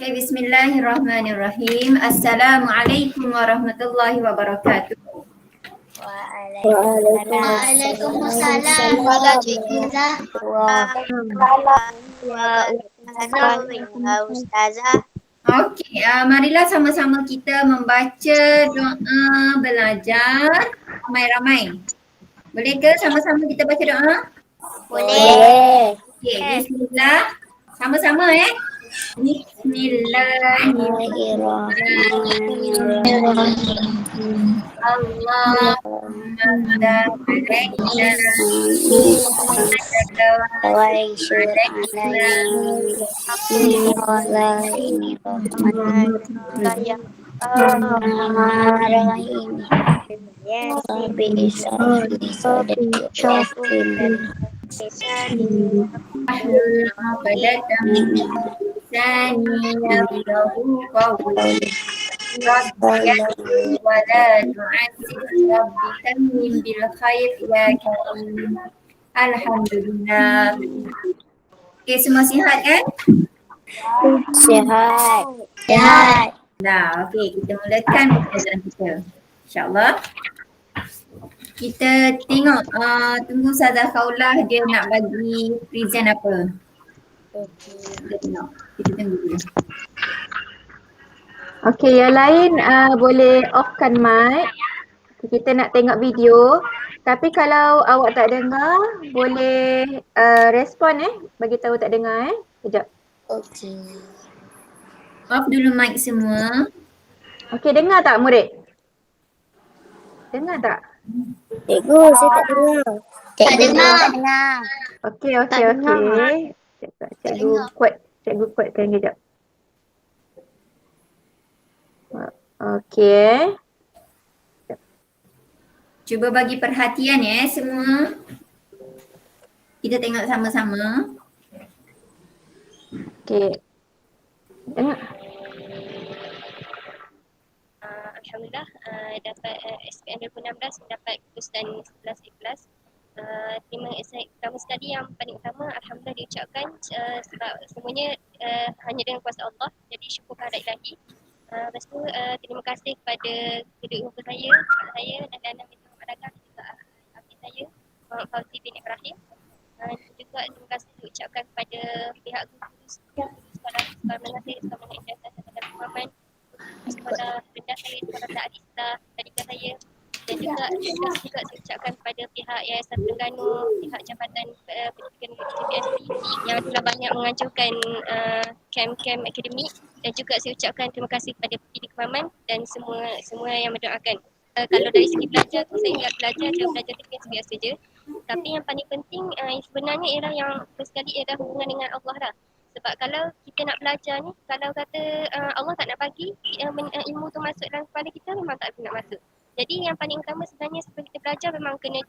Okay, bismillahirrahmanirrahim. Assalamualaikum warahmatullahi wabarakatuh. Waalaikumsalam warahmatullahi wabarakatuh. Ustazah. Okey, marilah sama-sama kita membaca doa belajar ramai-ramai. Boleh ke sama-sama kita baca doa? Boleh. Okey, bismillah. Sama-sama Bismillahirrahmanirrahim. Allahumma alaina ahlul uqdatam min lisani yafqahu qawli. Rabbi yassir wa la tu'assir, Rabbi tammim bil khair ya karim. Alhamdulillah. Okey, semua sihat kan? Sihat. Dah, okey, kita mulakan pelajaran kita. InsyaAllah. Kita tengok, tunggu Ustazah Khawlah dia nak bagi present apa. Kita tengok, kita tunggu dulu. Okey, yang lain boleh offkan mic. Kita nak tengok video. Tapi kalau awak tak dengar, boleh respon bagi tahu tak dengar Sekejap. Okey. Off dulu mic semua. Okey, dengar tak murid? Dengar tak? Cikgu, saya tak dengar. Tak dengar. Okey. Cikgu kuatkan kejap. Okey. Cuba bagi perhatian semua. Kita tengok sama-sama. Okey. Dengar. Alhamdulillah dapat SPM 2016 mendapat kelulusan 11 ikhlas. Terima kasih pertama sekali yang paling utama Alhamdulillah diucapkan sebab semuanya hanya dengan kuasa Allah, jadi syukur kehadirat ilahi. Lepas tu terima kasih kepada kedua ibu saya, kakak saya dan Dana Binti Muhammad Agah, juga abdi saya Muhammad Fauzi bin Ibrahim. Juga terima kasih diucapkan kepada pihak guru sekolah menengah saya, sekolah menengah ijazah dan pemahaman, sekolah rendah saya, sekolah ta'alislah, tadika saya, dan juga terima kasih juga saya ucapkan kepada pihak Yayasan Terengganu, pihak Jabatan Pendidikan TPSP yang telah banyak menganjurkan kem-kem akademik, dan juga saya ucapkan terima kasih kepada pendidik Maman dan semua yang mendoakan. Kalau dari segi belajar tu saya ingat belajar tu biasa je. Tapi yang paling penting sebenarnya ialah yang first sekali ialah hubungan dengan Allah lah. Sebab kalau kita nak belajar ni, kalau kata Allah tak nak bagi ilmu tu masuk dalam kepala kita, memang tak nak masuk. Jadi yang paling utama sebenarnya sebelum kita belajar memang kena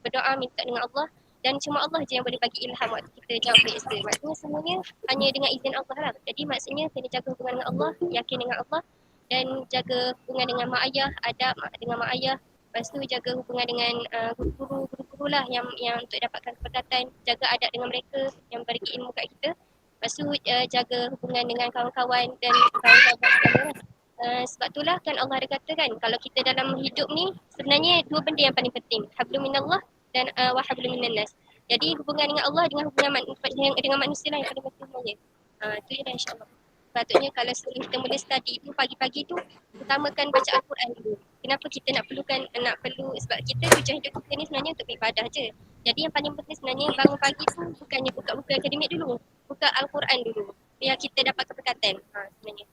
berdoa minta dengan Allah, dan cuma Allah je yang boleh bagi ilham waktu kita jawab periksa. Maksudnya semuanya hanya dengan izin Allah lah. Jadi maksudnya kena jaga hubungan dengan Allah, yakin dengan Allah, dan jaga hubungan dengan mak ayah, adab dengan mak ayah. Lepas tu jaga hubungan dengan guru-guru lah yang untuk dapatkan keberkatan, jaga adab dengan mereka yang bagi ilmu kat kita. Lepas tu jaga hubungan dengan kawan-kawan dan kawan-kawan sekalian. Sebab itulah kan Allah ada katakan kalau kita dalam hidup ni sebenarnya dua benda yang paling penting, hablum minallah dan wa hablum minan nas. Jadi hubungan dengan Allah dengan hubungan dengan manusia lah yang paling penting sebenarnya. Itu je dah insyaAllah. Sepatutnya kalau sebelum kita mula study tu pagi-pagi tu utamakan baca Al-Quran dulu. Kenapa kita nak perlu sebab kita tujuan hidup kita ni sebenarnya untuk beribadah je. Jadi yang paling penting sebenarnya bangun pagi tu bukannya buka buku akademik dulu, buka Al-Quran dulu biar kita dapat keberkatan sebenarnya.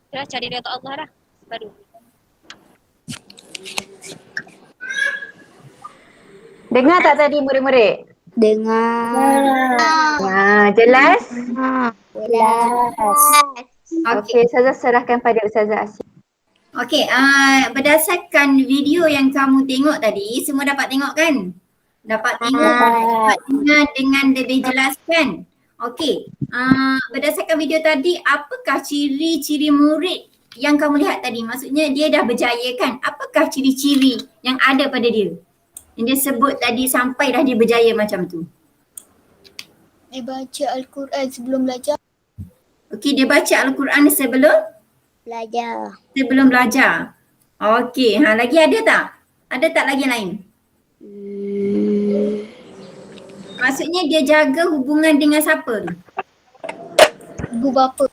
Itulah cari redha Allah lah baru. Dengar tak tadi murid-murid? Dengar. Jelas? Jelas. Okey, Ustazah serahkan pada Ustazah Asyik. Okey, berdasarkan video yang kamu tengok tadi, semua dapat tengok kan? Dapat tengok, dapat dengar dengan lebih jelas kan? Okey, berdasarkan video tadi, apakah ciri-ciri murid yang kamu lihat tadi? Maksudnya dia dah berjaya kan? Apakah ciri-ciri yang ada pada dia? Yang dia sebut tadi sampai dah dia berjaya macam tu. Dia baca Al-Quran sebelum belajar. Okey, dia baca Al-Quran Belajar. sebelum belajar. Okey, lagi ada tak? Ada tak lagi lain? Maksudnya dia jaga hubungan dengan siapa tu? Ibu bapa.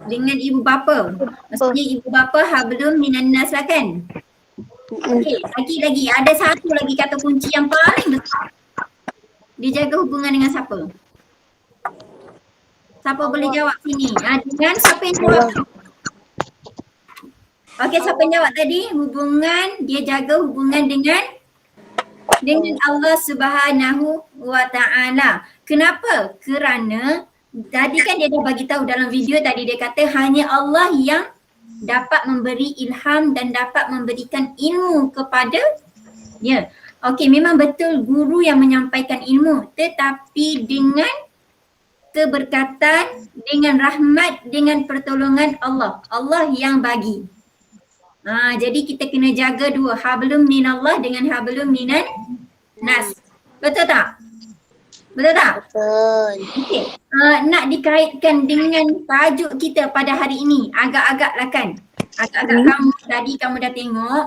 Dengan ibu bapa. Maksudnya ibu bapa hablum minan nas lah kan? Okey, lagi ada satu lagi kata kunci yang paling besar. Dia jaga hubungan dengan siapa? Siapa boleh jawab sini? Dengan siapa yang jawab? Okey, siapa yang jawab tadi? Dia jaga hubungan dengan Allah Subhanahu wa Ta'ala. Kenapa? Kerana tadi kan dia dah bagi tahu dalam video tadi, dia kata hanya Allah yang dapat memberi ilham dan dapat memberikan ilmu kepadanya. Okey, memang betul guru yang menyampaikan ilmu, tetapi dengan keberkatan, dengan rahmat, dengan pertolongan Allah. Allah yang bagi. Jadi kita kena jaga dua, hablum minallah dengan hablum minan nas. Betul tak? Betul tak? Betul. Okey. Nak dikaitkan dengan tajuk kita pada hari ini, agak-agak lah kan. Agak-agak kamu dah tengok.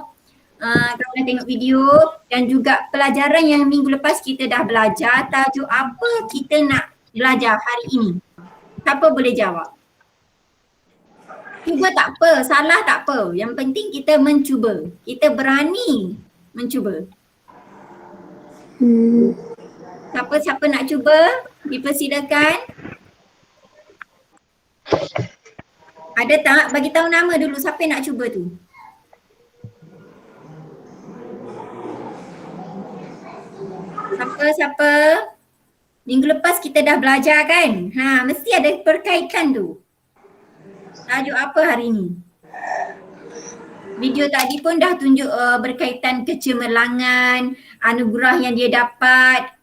Kamu dah tengok video dan juga pelajaran yang minggu lepas kita dah belajar. Tajuk apa kita nak belajar hari ini? Siapa boleh jawab? Cuba tak apa, salah tak apa. Yang penting kita mencuba. Kita berani mencuba. Siapa-siapa nak cuba, dipersilakan. Ada tak? Bagi tahu nama dulu siapa yang nak cuba tu. Siapa? Minggu lepas kita dah belajar kan? Mesti ada perkaitan tu. Tajuk apa hari ni? Video tadi pun dah tunjuk berkaitan kecemerlangan, anugerah yang dia dapat.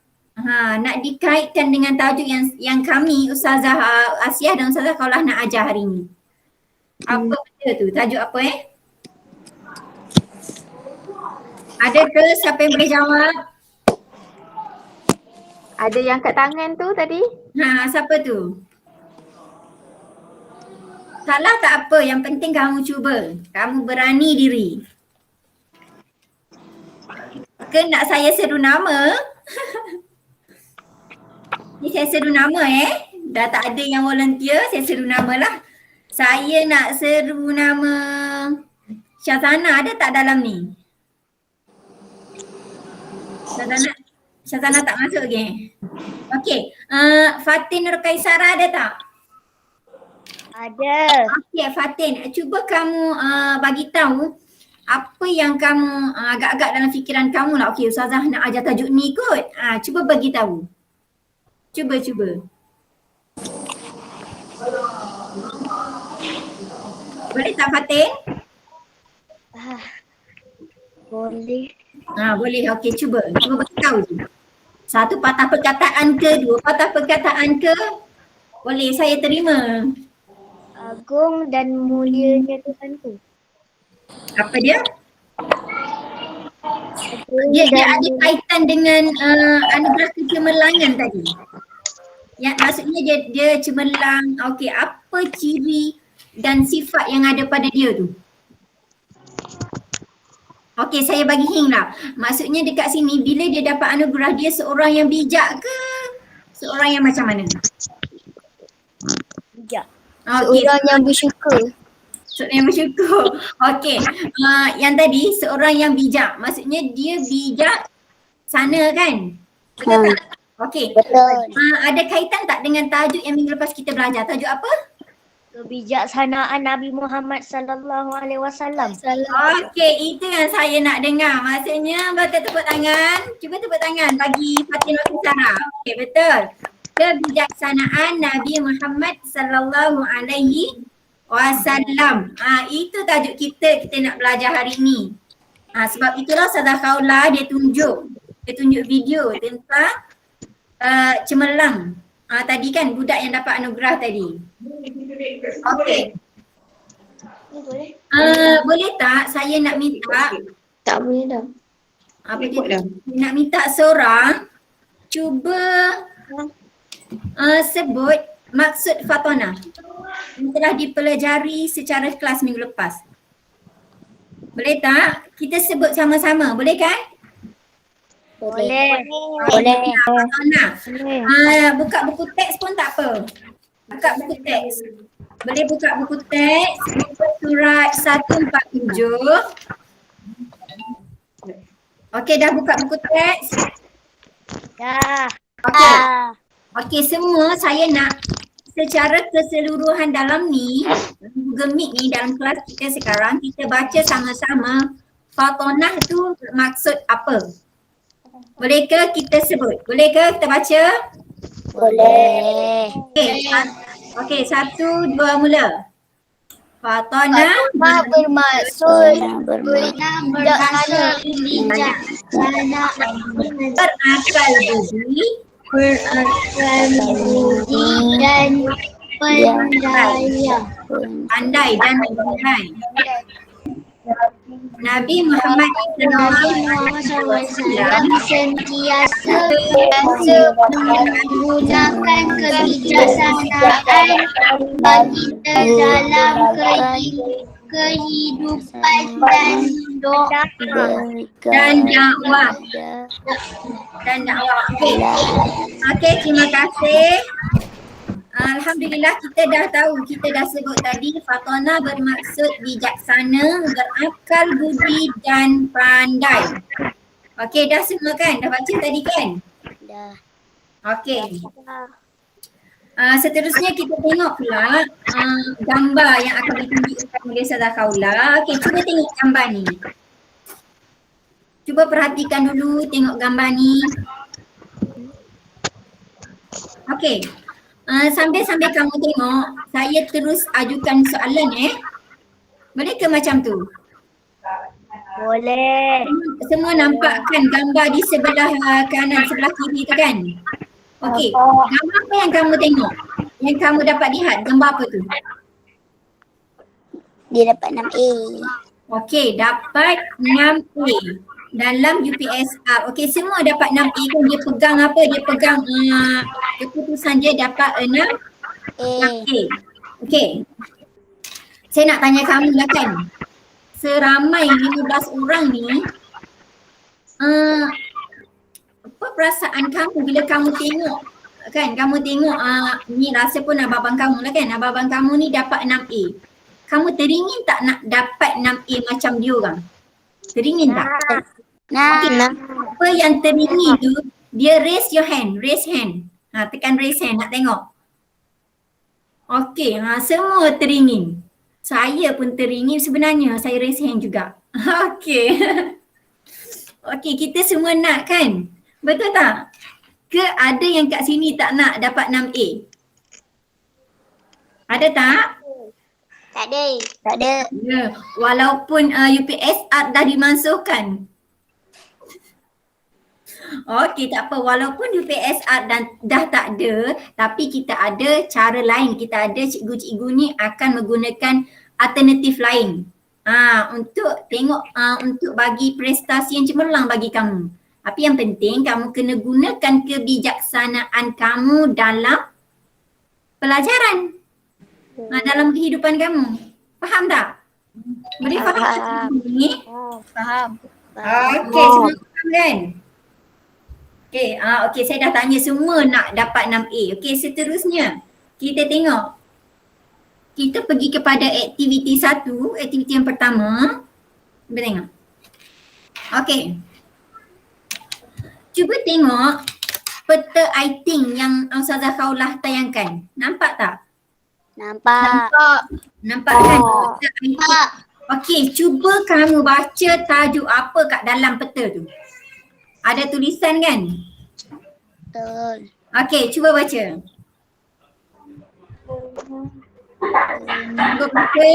Nak dikaitkan dengan tajuk yang kami Ustazah Asiah dan Ustazah Kaulah nak ajar hari ni. Apa benda tu? Tajuk apa Ada ke siapa yang boleh jawab? Ada yang kat tangan tu tadi? Siapa tu? Salah tak apa, yang penting kamu cuba. Kamu berani diri. Ke nak saya seru nama? Ni saya seru nama Dah tak ada yang volunteer, saya seru nama lah. Saya nak seru nama Syazana, ada tak dalam ni? Syazana tak masuk lagi. Okey, Fatin Nur Kaisara ada tak? Ada. Okey Fatin, cuba kamu bagi tahu apa yang kamu agak-agak dalam fikiran kamu lah. Okey, Ustazah nak ajar tajuk ni kot. Cuba bagi tahu. Cuba. Boleh tak Fatin? Boleh. Boleh. Okey, cuba bagi tahu je. Satu patah perkataan ke, dua patah perkataan ke? Boleh, saya terima. Agung dan mulianya Tuhanku. Apa dia? Dia ada kaitan dengan anugerah kecemerlangan tadi. Yang maksudnya dia cemerlang. Okey, apa ciri dan sifat yang ada pada dia tu? Okey, saya bagi hint lah. Maksudnya dekat sini bila dia dapat anugerah, dia seorang yang bijak ke? Seorang yang macam mana? Bijak. Okey. Seorang yang bersyukur. Seorang yang bersyukur. Okey. Yang tadi seorang yang bijak. Maksudnya dia bijak sana kan? Betul tak? Okey. Betul. Ada kaitan tak dengan tajuk yang minggu lepas kita belajar? Tajuk apa? Kebijaksanaan Nabi Muhammad sallallahu alaihi wasallam. Okey, itu yang saya nak dengar. Maksudnya betul tepuk tangan. Cuba tepuk tangan bagi Fatin Sarah. Okey, betul. Kebijaksanaan Nabi Muhammad sallallahu alaihi wasallam. Itu tajuk kita nak belajar hari ni. Sebab itulah Ustazah Kaulah dia tunjuk video tentang cemerlang. Tadi kan budak yang dapat anugerah tadi. Okey. Boleh tak saya nak minta? Tak boleh dah. Apa dia? Nak minta seorang cuba sebut maksud Fatona yang telah dipelajari secara kelas minggu lepas? Boleh tak? Kita sebut sama-sama, boleh kan? Boleh. Fatona. Buka buku teks pun tak apa. Buka buku teks. Boleh buka buku teks, buku surat 147. Okey, dah buka buku teks? Dah. Okey. Okey, semua saya nak secara keseluruhan dalam ni, Google Meet ni dalam kelas kita sekarang, kita baca sama-sama Fatonah tu maksud apa? Boleh ke kita sebut? Boleh ke kita baca? Boleh. Okey, 1, 2 mula. Fatonah Bermaksud bijaksana, berakal budi dan pendaya. pandai dan pandai. Nabi Muhammad SAW Sentiasa menggunakan kebijaksanaan baginda dalam kehidupan dan doa dan dakwah. Okey, terima kasih. Alhamdulillah kita dah tahu, kita dah sebut tadi Fatona bermaksud bijaksana, berakal budi dan pandai. Okey, dah semua kan? Dah baca tadi kan? Dah. Okey. Seterusnya kita tengok pula gambar yang akan ditunjukkan oleh Ustazah Khawla. Okey, cuba tengok gambar ni. Cuba perhatikan dulu, tengok gambar ni. Okey. Sambil kamu tengok, saya terus ajukan soalan Boleh ke macam tu? Boleh. Semua nampak kan gambar di sebelah kanan, sebelah kiri tu kan? Okey, gambar apa yang kamu tengok? Yang kamu dapat lihat, gambar apa tu? Dia dapat 6A. Okey, dapat 6A dalam UPSR. Okey, semua dapat 6A kan? Dia pegang apa? Dia pegang keputusan dia dapat 6A. Okey. Saya nak tanya kamu lah kan. Seramai 15 orang ni, apa perasaan kamu bila kamu tengok kan? Kamu tengok ni rasa pun abang-abang kamu lah kan? Abang-abang kamu ni dapat 6A. Kamu teringin tak nak dapat 6A macam dia orang? Teringin tak? Okay. Apa yang teringin tu, dia raise your hand, raise hand. Tekan raise hand, nak tengok. Okey, semua teringin. Saya pun teringin sebenarnya, saya raise hand juga. Okey. Okey, kita semua nak kan? Betul tak? Ke ada yang kat sini tak nak dapat 6A? Ada tak? Tak ada. Ya, walaupun UPSR dah dimansuhkan. Okey, tak apa. Walaupun UPSR dah tak ada, tapi kita ada cara lain. Kita ada cikgu-cikgu ni akan menggunakan alternatif lain. Untuk tengok, untuk bagi prestasi yang cemerlang bagi kamu. Tapi yang penting kamu kena gunakan kebijaksanaan kamu dalam pelajaran. Dalam kehidupan kamu. Faham tak? Boleh faham ni? Faham. Okey, semua faham kan? Okey, saya dah tanya semua nak dapat 6A. Okey, seterusnya kita tengok. Kita pergi kepada aktiviti 1, aktiviti yang pertama. Cuba tengok. Okey. Cuba tengok peta iting yang Ustazah Khawlah tayangkan. Nampak tak? Nampak. Nampak kan? Nampak. Okey, cuba kamu baca tajuk apa kat dalam peta tu. Ada tulisan kan? Betul. Okey, cuba baca. Cuba baca.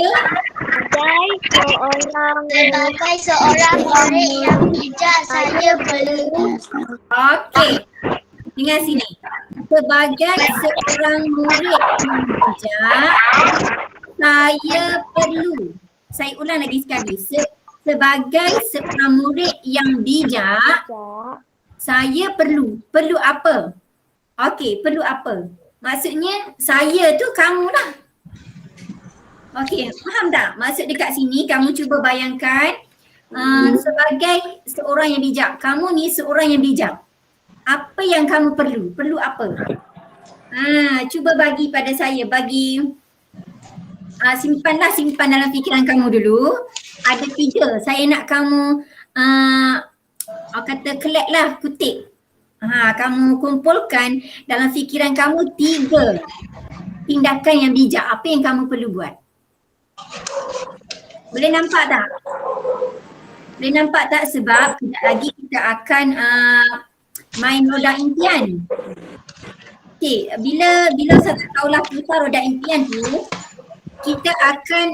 Sebagai seorang murid yang bijak, saya perlu. Okey. Dengar sini. Sebagai seorang murid yang bijak, saya perlu. Saya ulang lagi sekali. Sebagai seorang murid yang bijak, saya perlu. Perlu apa? Okey, perlu apa? Maksudnya saya tu kamu lah. Okey, faham tak? Maksud dekat sini kamu cuba bayangkan sebagai seorang yang bijak. Kamu ni seorang yang bijak. Apa yang kamu perlu? Perlu apa? Cuba bagi pada saya, simpan dalam fikiran kamu dulu. Ada 3. Saya nak kamu kata collect lah, kutip. Kamu kumpulkan dalam fikiran kamu 3 tindakan yang bijak. Apa yang kamu perlu buat? Boleh nampak tak? Boleh nampak tak? Sebab sekejap lagi kita akan main roda impian. Okey, bila Ustazah Khawlah putar roda impian tu, kita akan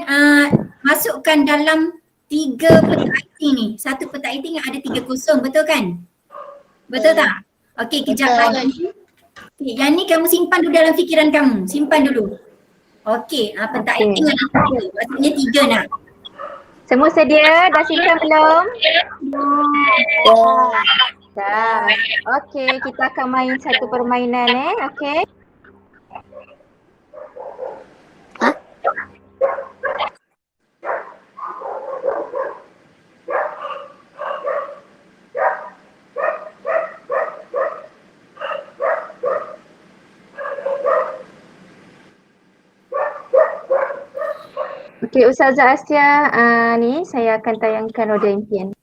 masukkan dalam 3 peta iting ni. Satu peta iting yang ada 3 kosong, betul kan? Betul tak? Okey, kejap lagi. Okay, yang ni kamu simpan dulu dalam fikiran kamu. Simpan dulu. Okey, peta iting ada 3. Maksudnya 3 nak. Semua sedia? Dah simpan belum? Dah. Okey, kita akan main satu permainan okey. Okey, Ustazah Asya, ni saya akan tayangkan roda impian.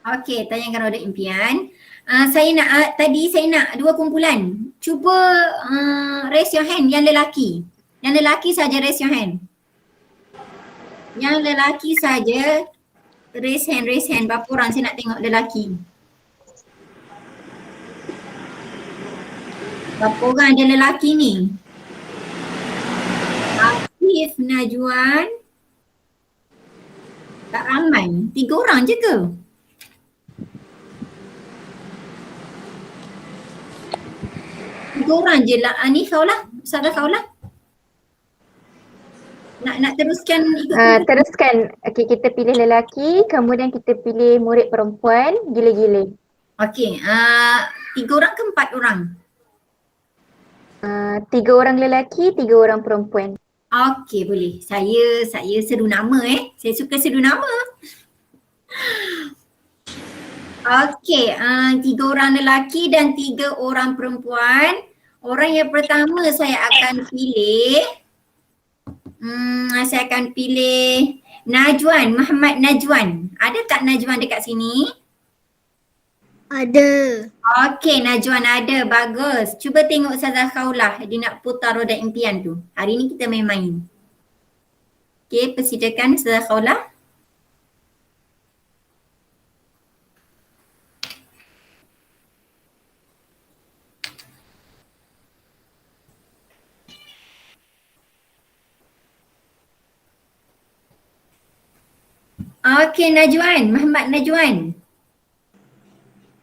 Okey, tayangkan roda impian. Saya nak 2 kumpulan. Cuba raise your hand yang lelaki. Yang lelaki saja raise your hand. Yang lelaki saja raise hand. Berapa orang saya nak tengok lelaki? Berapa orang ada lelaki ni? Afif, Najwan. Tak ramai. 3 orang je ke? Orang je lah. Ni Khawlah, Ustazah Khawlah. Nak teruskan ikut Teruskan. Okey, kita pilih lelaki, kemudian kita pilih murid perempuan, gile-gile. Okey, 3 orang ke 4 orang? 3 orang lelaki, 3 orang perempuan. Okey, boleh. Saya seru nama Saya suka seru nama. Okey, 3 orang lelaki dan 3 orang perempuan. Orang yang pertama saya akan pilih Najwan, Muhammad Najwan. Ada tak Najwan dekat sini? Ada. Okey, Najwan ada. Bagus. Cuba tengok Ustazah Khawlah. Dia nak putar roda impian tu. Hari ni kita main-main. Okey, persilakan Ustazah Khawlah. Okey, Najwan. Muhammad Najwan.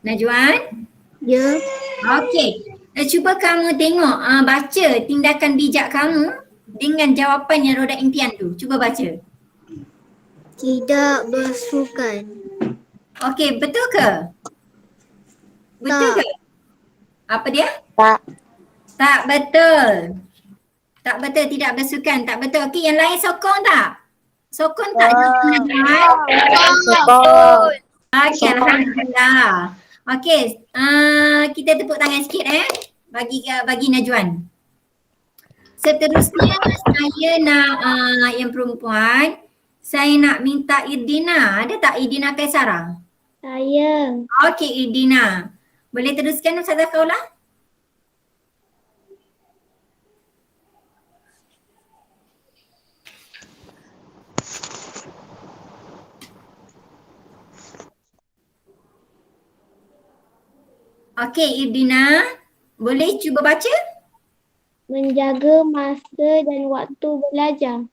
Najwan? Ya. Okey. Cuba kamu tengok, baca tindakan bijak kamu dengan jawapan yang roda impian tu. Cuba baca. Tidak bersukan. Okey, betul ke? Betul Tak. ke? Apa dia? Tak. Tak betul. Tak betul, tidak bersukan. Tak betul. Okey, yang lain sokong tak? Sokong tak? Betul. Okey, alhamdulillah. Okey, kita tepuk tangan sikit bagi Najwan. Seterusnya saya nak yang perempuan, saya nak minta Irdina. Ada tak Irdina Kaisara? Saya. Okey, Irdina. Boleh teruskan Ustazah Khawlah? Okey, Irdina. Boleh cuba baca? Menjaga masa dan waktu belajar.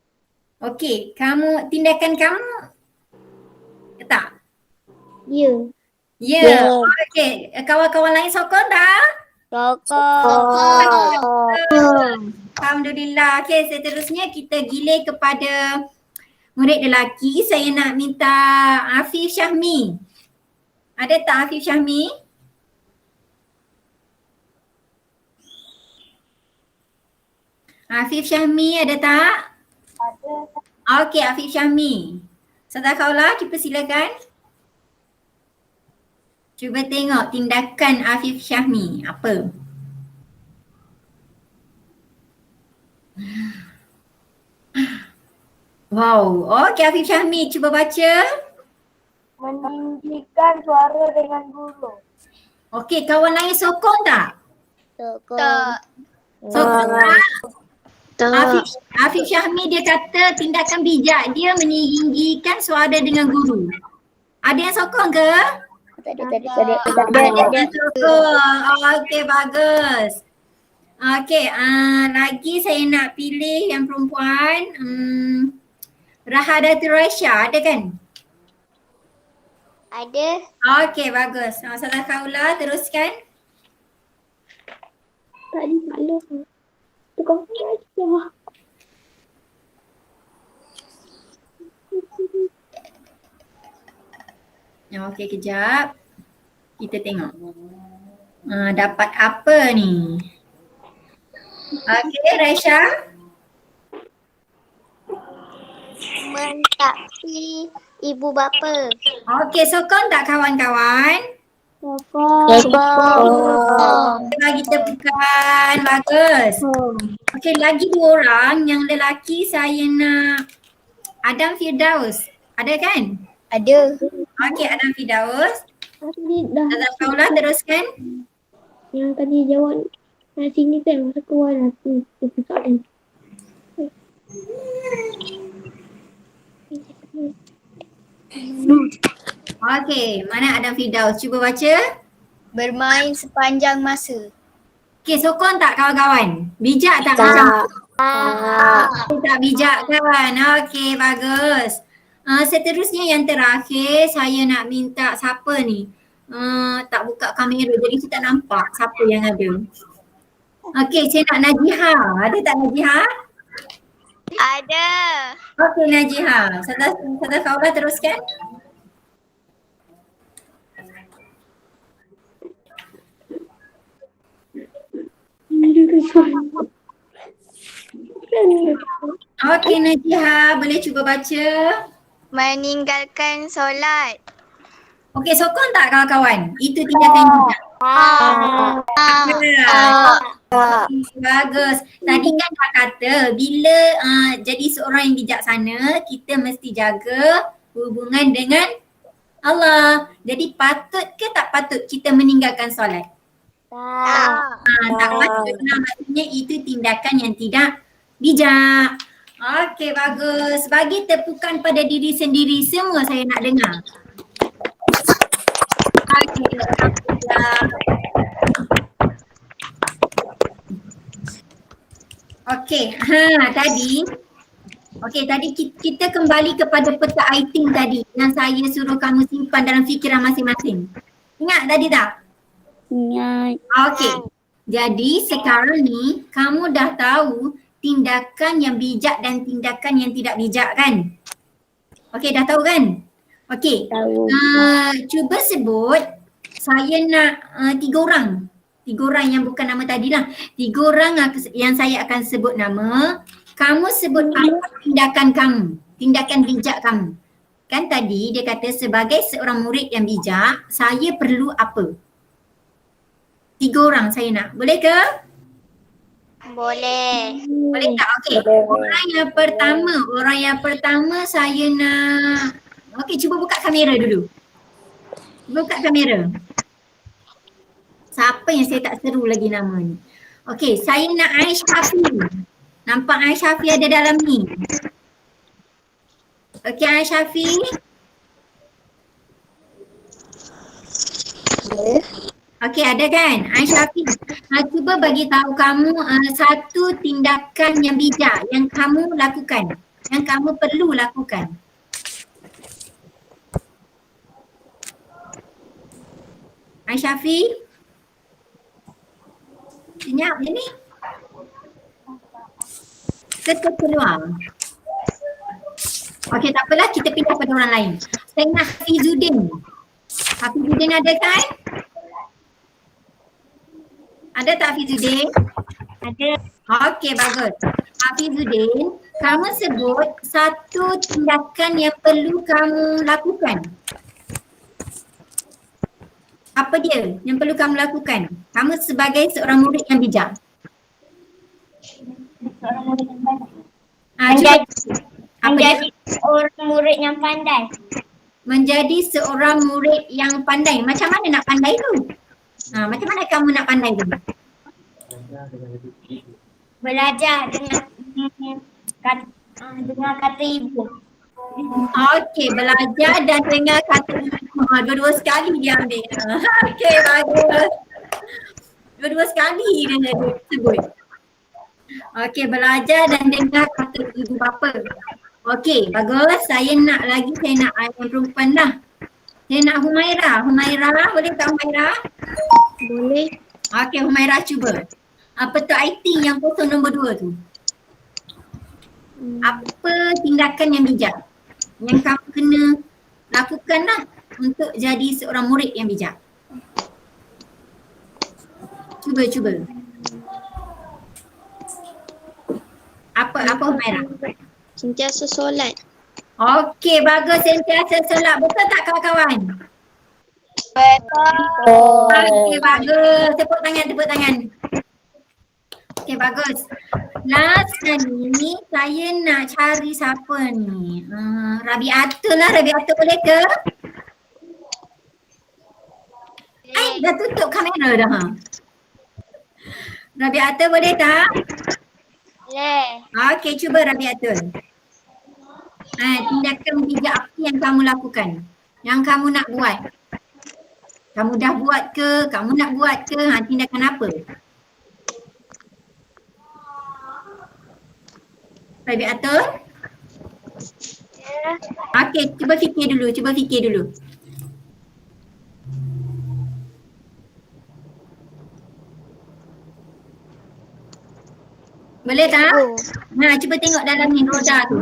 Okey, tindakan kamu tak? Ya. Ya. Okey, kawan-kawan lain sokong tak? Alhamdulillah. Okey, seterusnya kita gilir kepada murid lelaki. Saya nak minta Afif Syahmi. Ada tak Afif Syahmi? Afif Syahmi ada tak? Ada. Okey, Afif Syahmi. Ustazah Kaula, cuba silakan. Cuba tengok tindakan Afif Syahmi apa? Wow, okey Afif Syahmi cuba baca. Meninggikan suara dengan guru. Okey, kawan lain sokong tak? Tak. Sokong tak? Afif Syahmi dia kata tindakan bijak dia meninggikan suara dengan guru. Ada yang sokong ke? Tak ada. Ada yang sokong. Okey, bagus. Okey, lagi saya nak pilih yang perempuan. Rahadatul Raisya ada kan? Ada. Okey, bagus. Ustazah Kaula teruskan. Tadi malu. Tukang aja. Okey, kejap. Kita tengok. Dapat apa ni? Okey, Raisya. Mentaati ibu bapa. Okey, sokong tak kawan-kawan? Bagi tepukan. Bagus. Okey, lagi 2 orang. Yang lelaki saya nak Adam Firdaus. Ada kan? Ada. Okey, Adam Firdaus. Tadi dah. Ustazah Kaula teruskan. Yang tadi jawab sini kan masa keluar nanti soalan. Okey, mana Adam Firdaus? Cuba baca. Bermain sepanjang masa. Okey, sokong tak kawan-kawan? Bijak tak macam tak bijak kan? Okey, bagus. Seterusnya yang terakhir saya nak minta siapa ni? Tak buka kamera jadi saya tak nampak siapa yang ada. Okey, saya nak Najiha. Ada tak Najiha? Ada. Okey, Najiha. Ustazah Kaula teruskan. Okey, Najiha, boleh cuba baca? Meninggalkan solat. Okey, sokong tak kawan-kawan? Itu tindakan bijak. Bagus. Tadi kan dah kata bila jadi seorang yang bijaksana, kita mesti jaga hubungan dengan Allah. Jadi patut ke tak patut kita meninggalkan solat? Tak patut lah, maksudnya itu tindakan yang tidak bijak. Okey, bagus. Bagi tepukan pada diri sendiri semua saya nak dengar. Okey, alhamdulillah. Okey, tadi kita kembali kepada peta item tadi yang saya suruh kamu simpan dalam fikiran masing-masing. Ingat tadi tak? Ingat. Okey. Jadi sekarang ni kamu dah tahu tindakan yang bijak dan tindakan yang tidak bijak kan? Okey, dah tahu kan? Okey. Tahu. Cuba sebut, saya nak 3 orang. 3 orang yang bukan nama tadi lah. 3 orang yang saya akan sebut nama. Kamu sebut apa tindakan kamu, tindakan bijak kamu. Kan tadi dia kata sebagai seorang murid yang bijak, saya perlu apa? 3 orang saya nak. Boleh ke? Boleh. Boleh tak? Okey. Orang yang pertama saya nak. Okey, cuba buka kamera dulu. Cuba buka kamera. Siapa yang saya tak seru lagi nama ni? Okey, saya nak Aisyah. Nampak Aisyah ada dalam ni. Okey, Aisyah. Okey, ada kan? Aisyah, cuba bagi tahu kamu satu tindakan yang bijak yang kamu lakukan, yang kamu perlu lakukan. Aisyah, senyap je ni. Kita keluar. Okey, tak apalah, kita pindah pada orang lain. Saya nak Hafizuddin. Hafizuddin ada kan? Ada tak Hafizuddin? Okey, bagus. Hafizuddin, kamu sebut satu tindakan yang perlu kamu lakukan. Apa dia yang perlu kamu lakukan? Kamu sebagai seorang murid yang bijak. Menjadi, Apa dia? orang murid yang pandai. Menjadi seorang murid yang pandai. Macam mana nak pandai tu? Macam mana kamu nak pandai tu? Belajar dengan kata ibu. Okey, belajar dan dengar kata ibu. Dua-dua sekali dia ambil. Okey, bagus. Dua-dua sekali dia sebut. Okey, belajar dan dengar kata ibu bapa. Okey, bagus. Saya nak ayam perempuan dah. Saya nak Humaira. Humaira, boleh tak Humaira? Boleh. Okey, Humaira cuba. Apa tu IT yang kosong nombor 2 tu? Apa tindakan yang bijak yang kamu kena lakukan lah untuk jadi seorang murid yang bijak? Cuba. Apa Humaira? Sentiasa solat. Okey, bagus, sentiasa solat. Betul tak kawan-kawan? Okey, bagus. Tepuk tangan. Okey, bagus. Last kali ni saya nak cari siapa ni? Rabiatul lah. Rabiatul boleh ke? Dah tutup kamera dah. Rabiatul boleh tak? Boleh. Okey, cuba Rabiatul. Tindakan bijak apa yang kamu lakukan? Yang kamu nak buat? Kamu dah buat ke? Kamu nak buat ke? Tindakan apa? Rabiatul? Okey, cuba fikir dulu. Boleh tak? Cuba tengok dalam ni roda tu.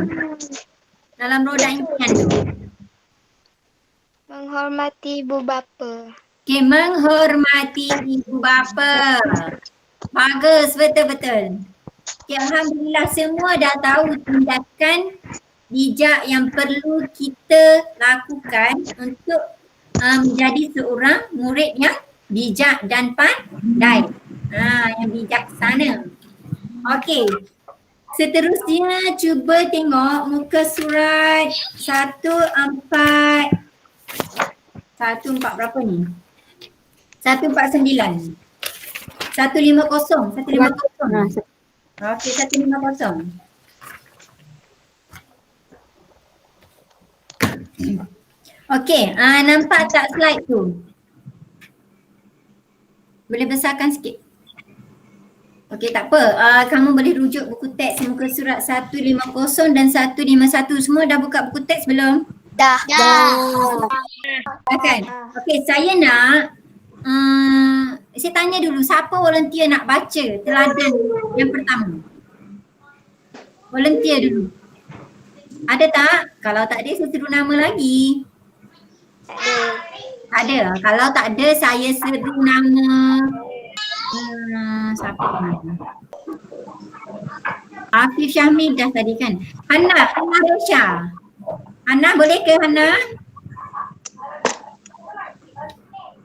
Dalam roda impian tu. Menghormati ibu bapa. Okey, menghormati ibu bapa. Bagus, betul. Okey, alhamdulillah semua dah tahu tindakan bijak yang perlu kita lakukan untuk menjadi seorang murid yang bijak dan pandai. Yang bijaksana. Okey. Seterusnya cuba tengok muka surat 14 berapa ni? 149. 150. Okey, 150. Okey, nampak tak slide tu? Boleh besarkan sikit. Okey, tak apa. Kamu boleh rujuk buku teks muka surat 150 dan 151. Semua dah buka buku teks belum? Dah. Kan? Okey, saya nak saya tanya dulu, siapa volunteer nak baca teladan yang pertama? Volunteer dulu. Ada tak? Kalau tak ada, saya seru nama lagi. Tak ada. Kalau tak ada, saya seru nama siapa ni? Afif Syahmid dah tadi kan? Hannah Rosha. Hannah boleh ke Hannah?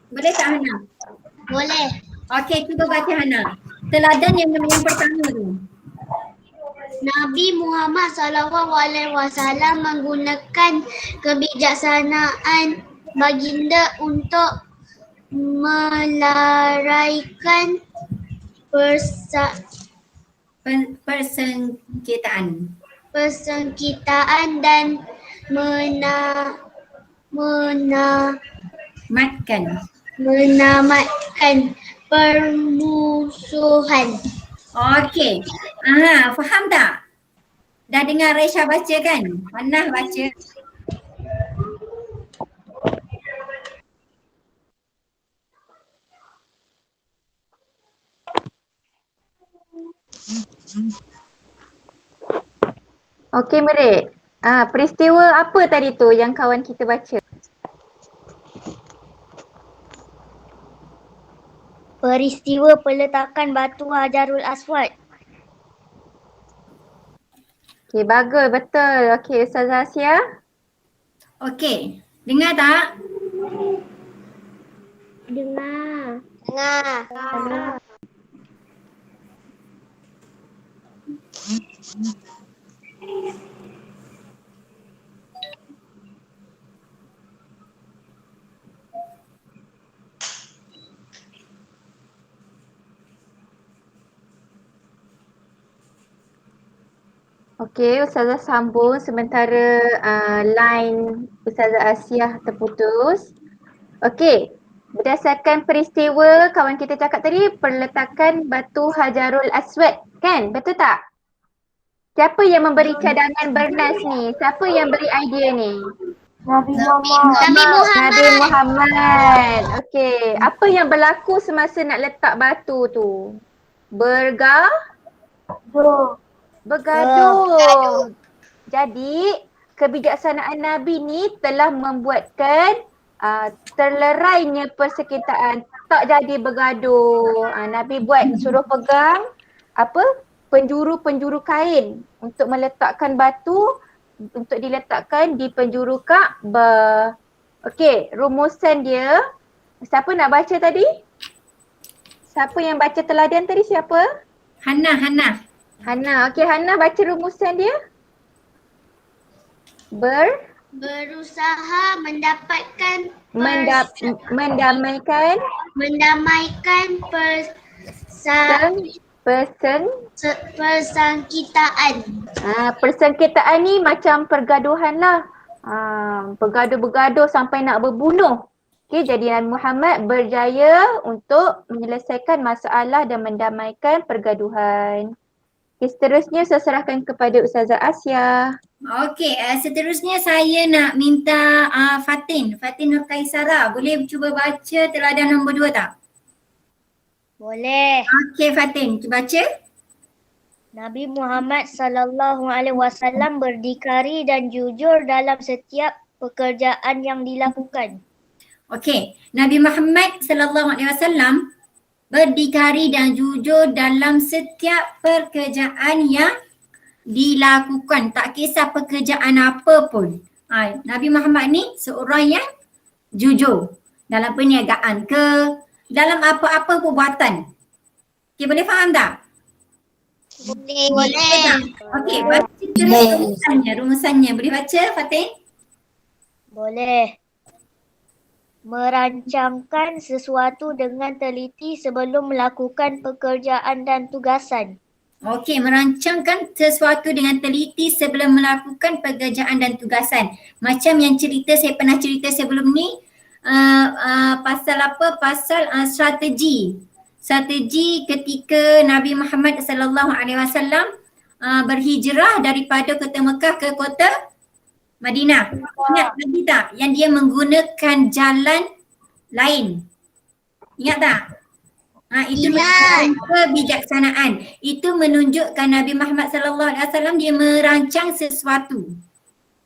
Boleh tak Hannah? Boleh. Okey, cuba baca Hannah. Teladan yang pertama tu. Nabi Muhammad SAW menggunakan kebijaksanaan baginda untuk melaraikan persengketaan dan menamatkan permusuhan. Okey. Faham tak? Dah dengar Resha baca kan? Hannah baca. Okey murid. Peristiwa apa tadi tu yang kawan kita baca? Peristiwa peletakan batu Hajarul Aswad. Okey, bagus, betul. Okey, Ustazah Asia. Okey, dengar tak? Dengar. Dengar. Okey, Ustazah sambung sementara line Ustazah Asia terputus. Okey, berdasarkan peristiwa kawan kita cakap tadi, peletakan batu Hajarul Aswad, kan? Betul tak? Siapa yang memberi cadangan bernas ni? Siapa yang beri idea ni? Nabi Nabi Muhammad. Muhammad. Okey, apa yang berlaku semasa nak letak batu tu? Bergaduh. Jadi, kebijaksanaan Nabi ni telah membuatkan terlerainya persekitaran, tak jadi bergaduh. Nabi buat suruh pegang penjuru-penjuru kain untuk meletakkan batu untuk diletakkan di penjuru Kaabah. Okey, rumusan dia. Siapa nak baca tadi? Siapa yang baca teladan tadi siapa? Hana. Hana. Okey, Hana baca rumusan dia. Berusaha mendapatkan mendamaikan persengketaan. Persengketaan ni macam pergaduhan lah. Bergaduh-bergaduh sampai nak berbunuh. Okey, jadi Nabi Muhammad berjaya untuk menyelesaikan masalah dan mendamaikan pergaduhan. Okay, seterusnya saya serahkan kepada Ustazah Asia. Okey, seterusnya saya nak minta Fatin Nur Kaisara. Boleh cuba baca teladan nombor 2 tak? Boleh. Okey Fatin, cuba baca. Nabi Muhammad sallallahu alaihi wasallam berdikari dan jujur dalam setiap pekerjaan yang dilakukan. Okey, Nabi Muhammad sallallahu alaihi wasallam berdikari dan jujur dalam setiap pekerjaan yang dilakukan, tak kisah pekerjaan apa pun. Nabi Muhammad ni seorang yang jujur dalam perniagaan ke, dalam apa-apa perbuatan. Okey, boleh faham tak? Boleh. Okey, baca terus rumusannya. Boleh baca Fatin? Boleh. Merancangkan sesuatu dengan teliti sebelum melakukan pekerjaan dan tugasan. Okey, merancangkan sesuatu dengan teliti sebelum melakukan pekerjaan dan tugasan. Macam yang saya pernah cerita sebelum ni, pasal apa? Pasal strategi. Strategi ketika Nabi Muhammad sallallahu alaihi wasallam berhijrah daripada kota Mekah ke kota Madinah. Ingat lagi tak yang dia menggunakan jalan lain? Ingat tak? Itu menunjukkan kebijaksanaan. Itu menunjukkan Nabi Muhammad sallallahu alaihi wasallam dia merancang sesuatu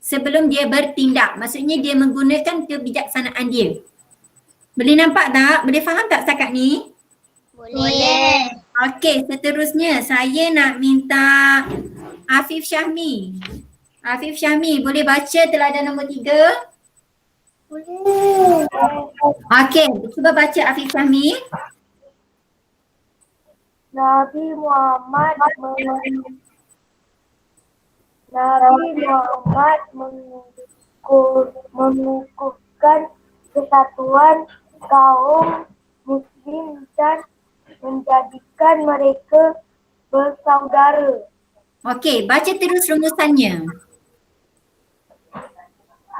sebelum dia bertindak. Maksudnya dia menggunakan kebijaksanaan dia. Boleh nampak tak? Boleh faham tak setakat ni? Boleh. Okey, seterusnya saya nak minta Afif Syahmi. Afif Syahmi, boleh baca teladan nombor 3? Boleh. Okey, cuba baca Afif Syahmi. Nabi Muhammad mengukuhkan kesatuan kaum muslim dan menjadikan mereka bersaudara. Okey, baca terus rumusannya.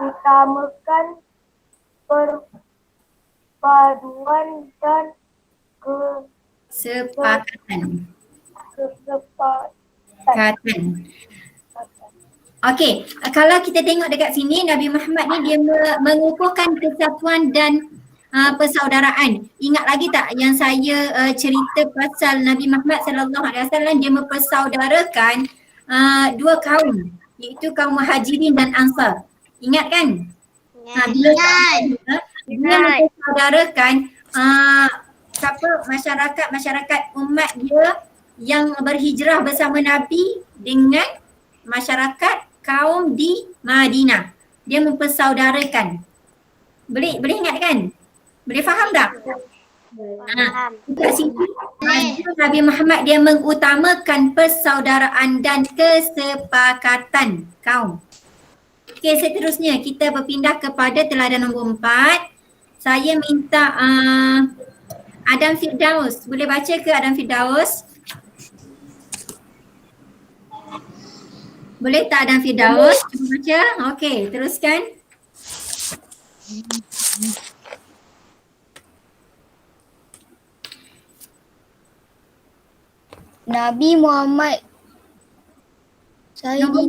Utamakan perpaduan dan Sepakatan. kesepakatan. Okey, kalau kita tengok dekat sini Nabi Muhammad ni dia mengukuhkan kesatuan dan persaudaraan. Ingat lagi tak yang saya cerita pasal Nabi Muhammad sallallahu alaihi wasallam dia mempersaudarakan dua kaum, iaitu kaum Muhajirin dan Ansar. Ingat kan? Dia mempersaudarakan siapa masyarakat umat dia yang berhijrah bersama Nabi dengan masyarakat kaum di Madinah. Dia mempersaudarakan. Boleh ingat kan? Boleh faham tak? Kat sini Nabi Muhammad dia mengutamakan persaudaraan dan kesepakatan kaum. Okey, seterusnya kita berpindah kepada teladan nombor 4. Saya minta Adam Firdaus. Boleh baca ke Adam Firdaus? Boleh tak Adam Firdaus? Cuba baca. Okey, teruskan. Nabi Muhammad Nombor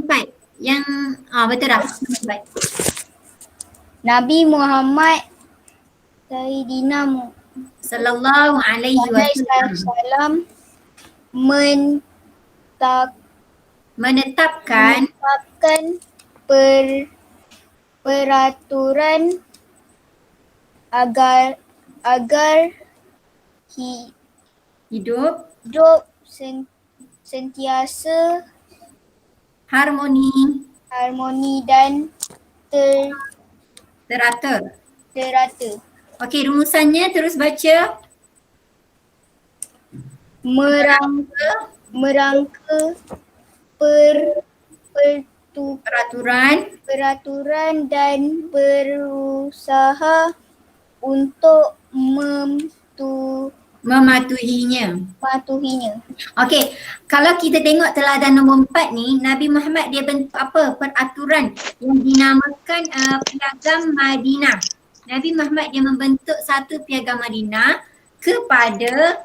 4. Yang betul dah. Nombor 4. Nabi Muhammad Sayyidina Sallallahu alaihi wasallam menetapkan peraturan agar hidup sentiasa harmoni dan teratur. teratur. Okey, rumusannya terus baca. Merangka peraturan dan berusaha untuk Mematuhinya. mematuhinya. Okey, kalau kita tengok teladan nombor 4 ni, Nabi Muhammad dia bentuk apa? Peraturan yang dinamakan Piagam Madinah. Nabi Muhammad dia membentuk satu Piagam Madinah kepada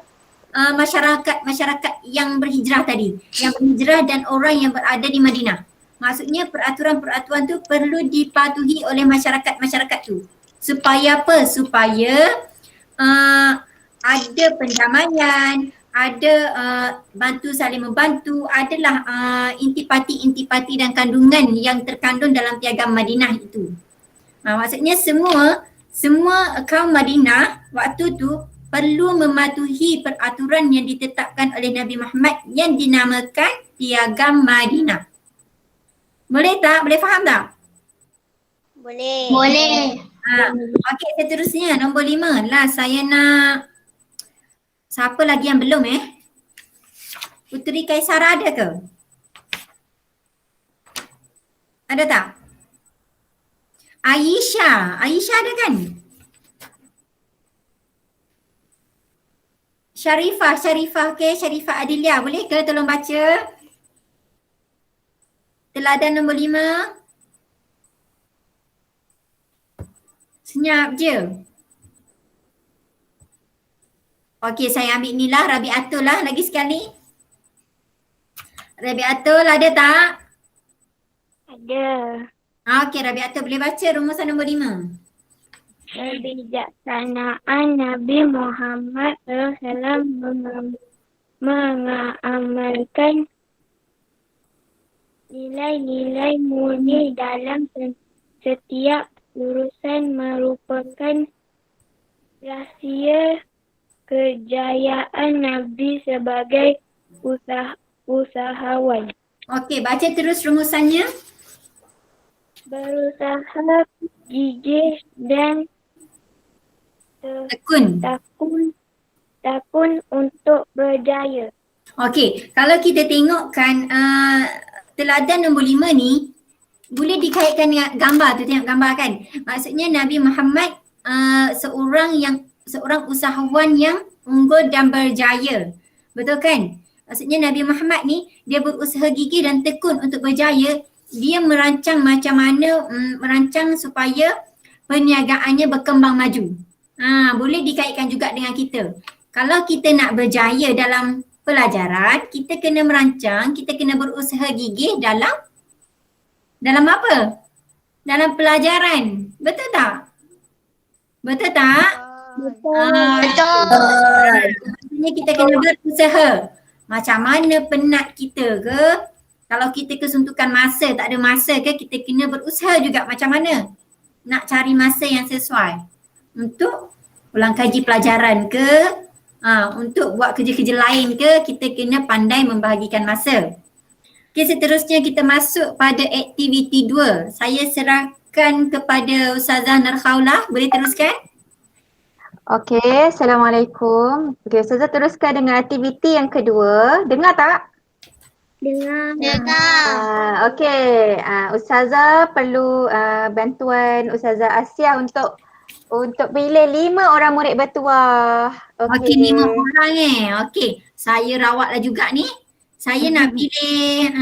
masyarakat yang berhijrah tadi. Yang berhijrah dan orang yang berada di Madinah. Maksudnya peraturan-peraturan tu perlu dipatuhi oleh masyarakat tu. Supaya apa? Supaya ada pendamaian, ada saling membantu, adalah intipati dan kandungan yang terkandung dalam Piagam Madinah itu. Maksudnya semua kaum Madinah waktu tu perlu mematuhi peraturan yang ditetapkan oleh Nabi Muhammad yang dinamakan Piagam Madinah. Boleh tak? Boleh faham tak? Boleh. Okey, seterusnya nombor 5 lah saya nak. Siapa lagi yang belum Puteri Kaisara ada ke? Ada tak? Aisyah ada kan? Syarifah Syarifah Adilia, boleh ke tolong baca? Teladan nombor 5. Senyap je. Okey, saya ambil ni lah, Rabiatul lah lagi sekali. Rabiatul ada tak? Ada. Okey, Rabiatul boleh baca rumusan nombor 5. Kebijaksanaan Nabi Muhammad SAW mengamalkan nilai-nilai murni dalam setiap urusan merupakan rahsia kejayaan Nabi sebagai usahawan. Okey, baca terus rumusannya. Berusaha gigih dan tekun untuk berjaya. Okey, kalau kita tengokkan teladan nombor 5 ni boleh dikaitkan dengan gambar tu, tengok gambar kan. Maksudnya Nabi Muhammad seorang usahawan yang unggul dan berjaya. Betul kan? Maksudnya Nabi Muhammad ni dia berusaha gigih dan tekun untuk berjaya. Dia merancang macam mana merancang supaya perniagaannya berkembang maju. Boleh dikaitkan juga dengan kita. Kalau kita nak berjaya dalam pelajaran, kita kena merancang, kita kena berusaha gigih dalam apa? Dalam pelajaran. Betul tak? Betul tak? Betul. Maksudnya kita kena berusaha. Macam mana penat kita ke? Kalau kita kesuntukan masa, tak ada masa ke, kita kena berusaha juga macam mana nak cari masa yang sesuai untuk ulang kaji pelajaran ke, untuk buat kerja-kerja lain ke, kita kena pandai membahagikan masa. Okey, seterusnya kita masuk pada aktiviti 2. Saya serahkan kepada Ustazah Narkhaulah, boleh teruskan? Okey, Assalamualaikum. Okey, Ustazah teruskan dengan aktiviti yang kedua. Dengar tak? Dengar. Okey, Ustazah perlu bantuan Ustazah Asia untuk pilih 5 orang murid bertuah. Okey, 5 orang Okey, saya rawatlah juga ni. Saya nak pilih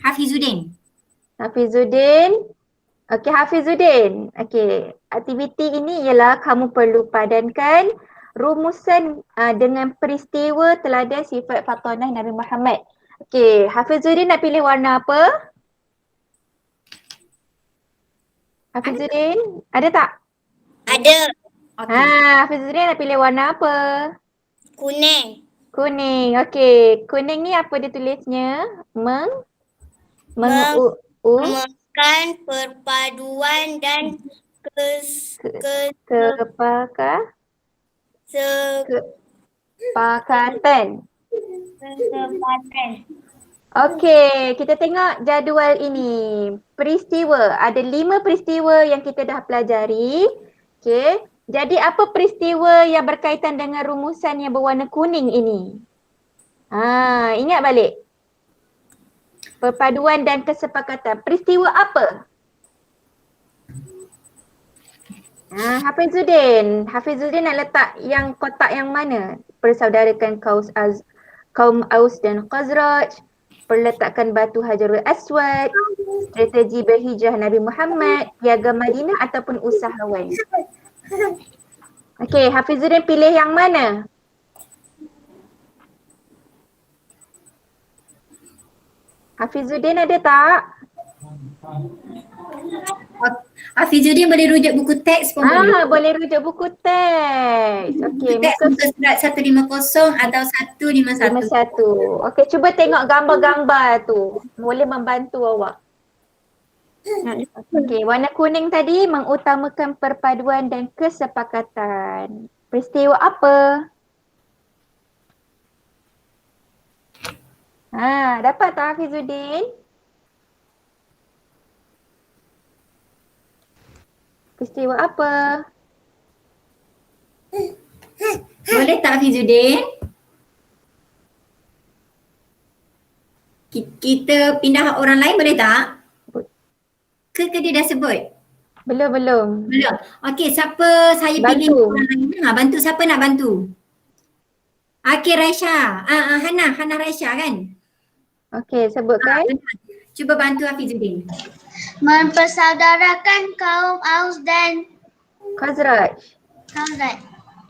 Hafizuddin. Hafizuddin. Okey, Hafizuddin. Okey, aktiviti ini ialah kamu perlu padankan rumusan dengan peristiwa teladan sifat Fatimah Nabi Muhammad. Okey, Hafizuddin nak pilih warna apa? Hafizuddin, ada tak? Ada. Okey. Hafizuddin nak pilih warna apa? Kuning. Kuning. Okey, kuning ni apa dia tulisnya? Merumuskan perpaduan dan Kesepakatan. kesempatan. Okey, kita tengok jadual ini. Peristiwa. Ada 5 peristiwa yang kita dah pelajari. Okey. Jadi apa peristiwa yang berkaitan dengan rumusan yang berwarna kuning ini? Ingat balik. Perpaduan dan kesepakatan. Peristiwa apa? Hafizuddin. Hafizuddin nak letak yang kotak yang mana? Persaudarakan kaum Aus dan Khazraj. Perletakan batu Hajarul Aswad. Strategi berhijrah Nabi Muhammad. Piagam Madinah ataupun usahawan. Okey, Hafizuddin pilih yang mana? Hafizuddin ada tak? Hafizuddin boleh rujuk buku teks pun boleh. Boleh rujuk buku teks. Okey, Teks untuk surat 150 atau 151. 51. Okey, cuba tengok gambar-gambar tu. Boleh membantu awak. Okey, warna kuning tadi mengutamakan perpaduan dan kesepakatan. Peristiwa apa? Dapat tak Hafizuddin? Peristiwa apa? Boleh tak Hafizuddin? Kita pindah orang lain boleh tak? Ke dia dah sebut? Belum. Belum. Okey, siapa saya pilih orang lain? Bantu, siapa nak bantu? Okey, Raisya. Hana Raisya kan? Okey, sebutkan. Cuba bantu Hafizuddin. Mempersaudarakan kaum Aus dan Khazraj. Khazraj.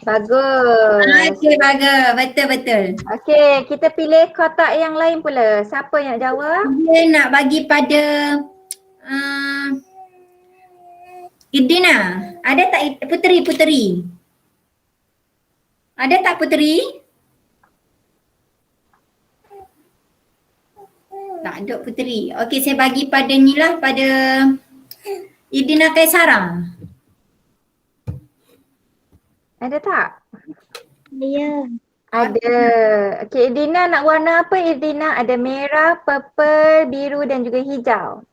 Bagus. Okey, bagus. Betul. Okey, kita pilih kotak yang lain pula. Siapa yang jawab? Dia nak bagi pada Idina. Ada tak Puteri? Ada tak Puteri? Tak ada Puteri. Okey, saya bagi pada ni lah, pada Idina Kaisara. Ada tak? Ya. Ada. Okey, Idina nak warna apa Idina? Ada merah, purple, biru dan juga hijau.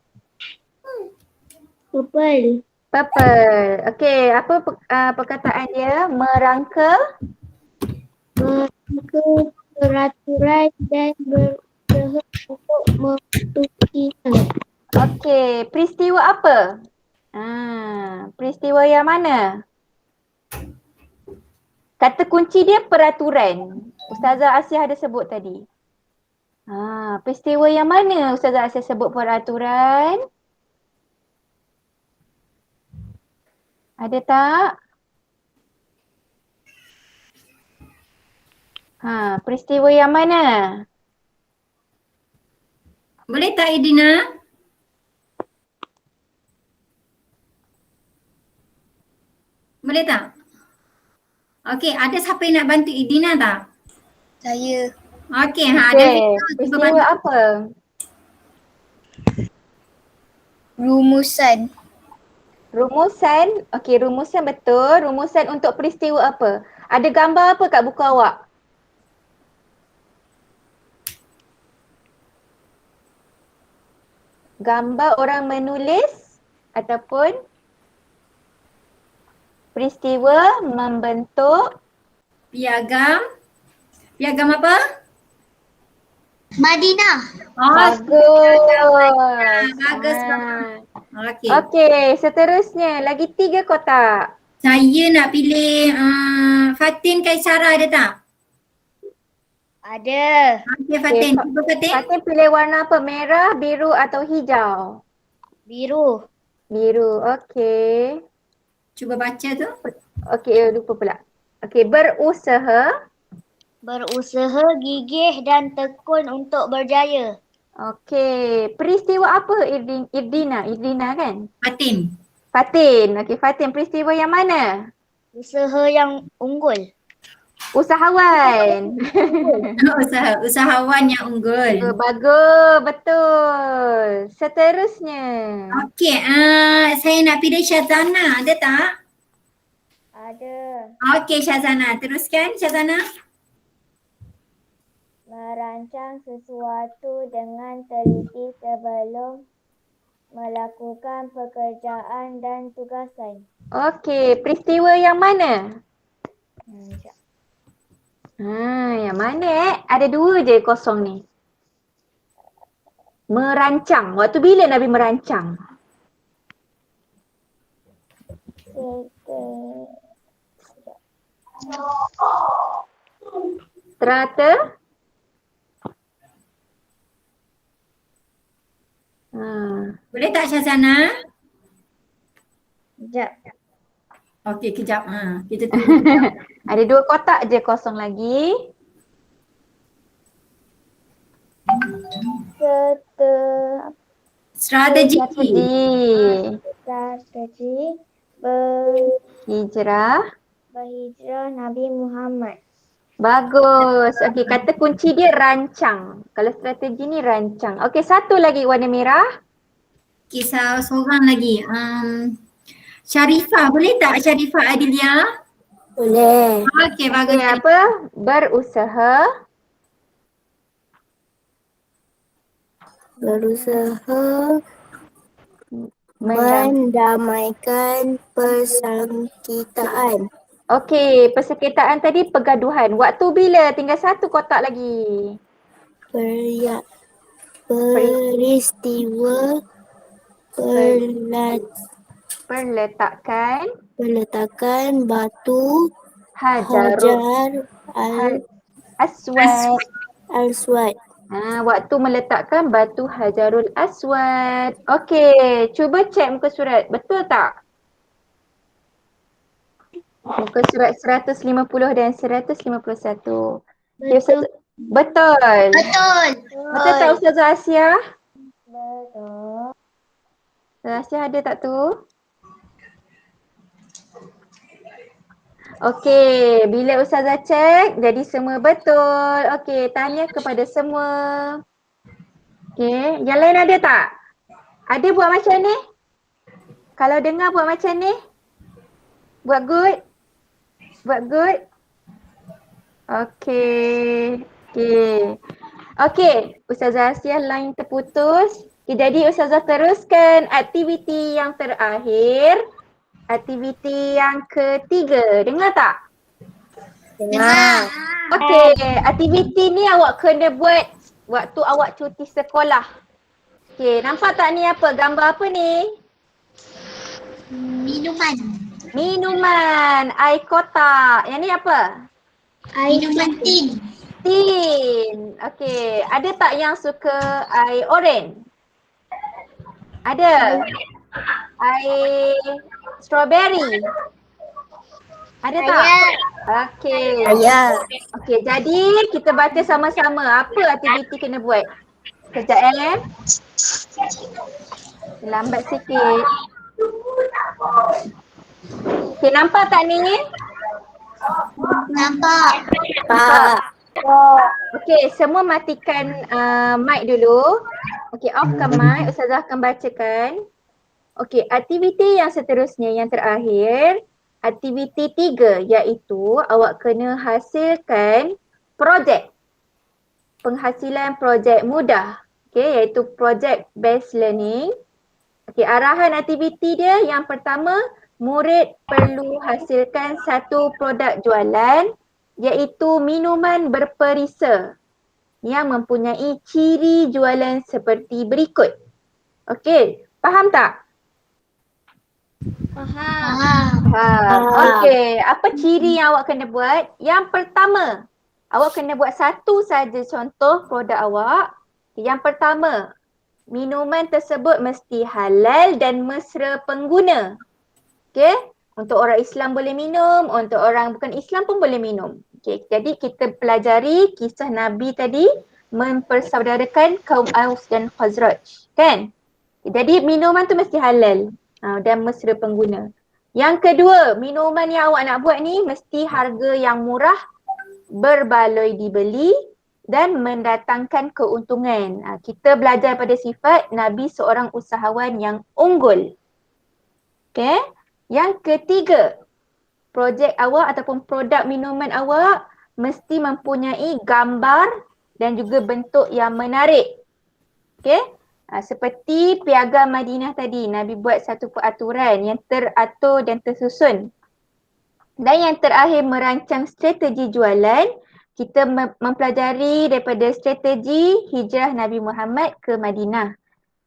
Purple. Okey, apa perkataan dia? Merangka Peraturan dan berusaha untuk mematuhinya. Okey, peristiwa apa? Peristiwa yang mana? Kata kunci dia peraturan. Ustazah Asia ada sebut tadi. Peristiwa yang mana Ustazah Asia sebut peraturan? Ada tak? Peristiwa yang mana? Boleh tak Idina? Boleh tak? Okey, ada siapa yang nak bantu Idina tak? Saya. Okey, ada. Peristiwa apa? Rumusan. Rumusan, okey rumusan betul. Rumusan untuk peristiwa apa? Ada gambar apa kat buku awak? Gambar orang menulis ataupun peristiwa membentuk Piagam. Piagam apa? Madinah. Oh, bagus. bagus. Okey. Okey, seterusnya lagi 3 kotak. Saya nak pilih Fatin Kaisara ada tak? Ada. Okey Fatin. Okey, Cuba Fatin. Fatin pilih warna apa? Merah, biru atau hijau? Biru. Biru, okey. Cuba baca tu. Okey, lupa pula. Okey, berusaha. Berusaha gigih dan tekun untuk berjaya. Okey, peristiwa apa Irdina? Irdina kan? Fatin. Fatin. Okey, Fatin, peristiwa yang mana? Usaha yang unggul. Usahawan. Usahawan yang unggul. Bagus, betul. Seterusnya. Okey, saya nak pilih Syazana. Ada tak? Ada. Okey Syazana, teruskan Syazana. Merancang sesuatu dengan teliti sebelum melakukan pekerjaan dan tugasan. Okey, peristiwa yang mana? Sekejap. Yang mana Ada 2 je kosong ni. Merancang. Waktu bila Nabi merancang? Strata? Boleh tak Syazana? Sekejap. Okey, kejap. Kita tunggu. Ada 2 kotak je kosong lagi. Strategi. Strategi Hijrah. berhijrah Nabi Muhammad. Bagus. Okey, kata kunci dia rancang. Kalau strategi ni rancang. Okey, satu lagi warna merah. Kisah seorang lagi. Sharifah, boleh tak Sharifah Adilia? Boleh. Okey, bagus. Okey, apa? Berusaha. Mendamaikan persangkitaan. Okey, persengketaan tadi pergaduhan. Waktu bila? Tinggal 1 kotak lagi. Peristiwa Peletakan batu Hajarul Aswad. Aswad. Waktu meletakkan batu Hajarul Aswad. Okey, cuba cek muka surat. Betul tak? Muka surat 150 dan 151. Betul. Betul. Betul tak Ustazah Asia? Betul. Ustazah Asia ada tak tu? Okey, bila Ustazah cek jadi semua betul. Okey, tanya kepada semua. Okey, yang lain ada tak? Ada buat macam ni? Kalau dengar buat macam ni? Buat good? Buat good? Okey. Okey, Ustazah Asia line terputus. Okay, jadi Ustazah teruskan aktiviti yang terakhir. Aktiviti yang ketiga. Dengar tak? Dengar. Okey, aktiviti ni awak kena buat waktu awak cuti sekolah. Okey, nampak tak ni apa? Gambar apa ni? Minuman, air kotak. Yang ni apa? Minuman tin. Tin. Okey, ada tak yang suka air oren? Ada. Air strawberry. Ada tak? Okey. Okey, jadi kita baca sama-sama apa aktiviti kena buat. Sekejap lambat sikit. Okey, nampak tak ni? Nampak. Okey, semua matikan mic dulu. Okey, offkan mic. Ustazah akan bacakan. Okey, aktiviti yang seterusnya yang terakhir, aktiviti 3 iaitu awak kena hasilkan projek. Penghasilan projek mudah. Okey, iaitu project based learning. Okey, arahan aktiviti dia yang pertama, murid perlu hasilkan satu produk jualan iaitu minuman berperisa yang mempunyai ciri jualan seperti berikut. Okey, faham tak? Faham. Okey, apa ciri yang awak kena buat? Yang pertama, awak kena buat satu saja contoh produk awak. Yang pertama, minuman tersebut mesti halal dan mesra pengguna. Okey, untuk orang Islam boleh minum, untuk orang bukan Islam pun boleh minum. Okey, jadi kita pelajari kisah Nabi tadi mempersaudarakan kaum Aus dan Khazraj, kan? Jadi minuman tu mesti halal dan mesra pengguna. Yang kedua, minuman yang awak nak buat ni mesti harga yang murah, berbaloi dibeli dan mendatangkan keuntungan. Kita belajar pada sifat Nabi seorang usahawan yang unggul. Okay. Yang ketiga, projek awak ataupun produk minuman awak mesti mempunyai gambar dan juga bentuk yang menarik. Okay. Seperti Piagam Madinah tadi, Nabi buat satu peraturan yang teratur dan tersusun. Dan yang terakhir, merancang strategi jualan. Kita mempelajari daripada strategi hijrah Nabi Muhammad ke Madinah.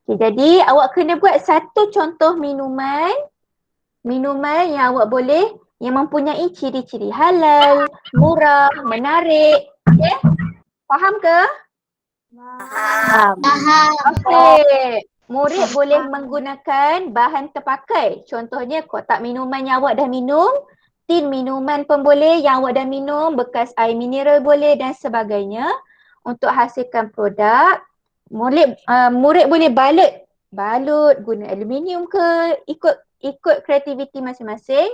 Okay, jadi awak kena buat satu contoh minuman yang awak boleh, yang mempunyai ciri-ciri halal, murah, menarik. Okay? Faham ke? Okey, murid boleh menggunakan bahan terpakai. Contohnya kotak minuman yang awak dah minum, tin minuman pun boleh yang awak dah minum, bekas air mineral boleh dan sebagainya. Untuk hasilkan produk, murid boleh balut guna aluminium ke, ikut kreativiti masing-masing,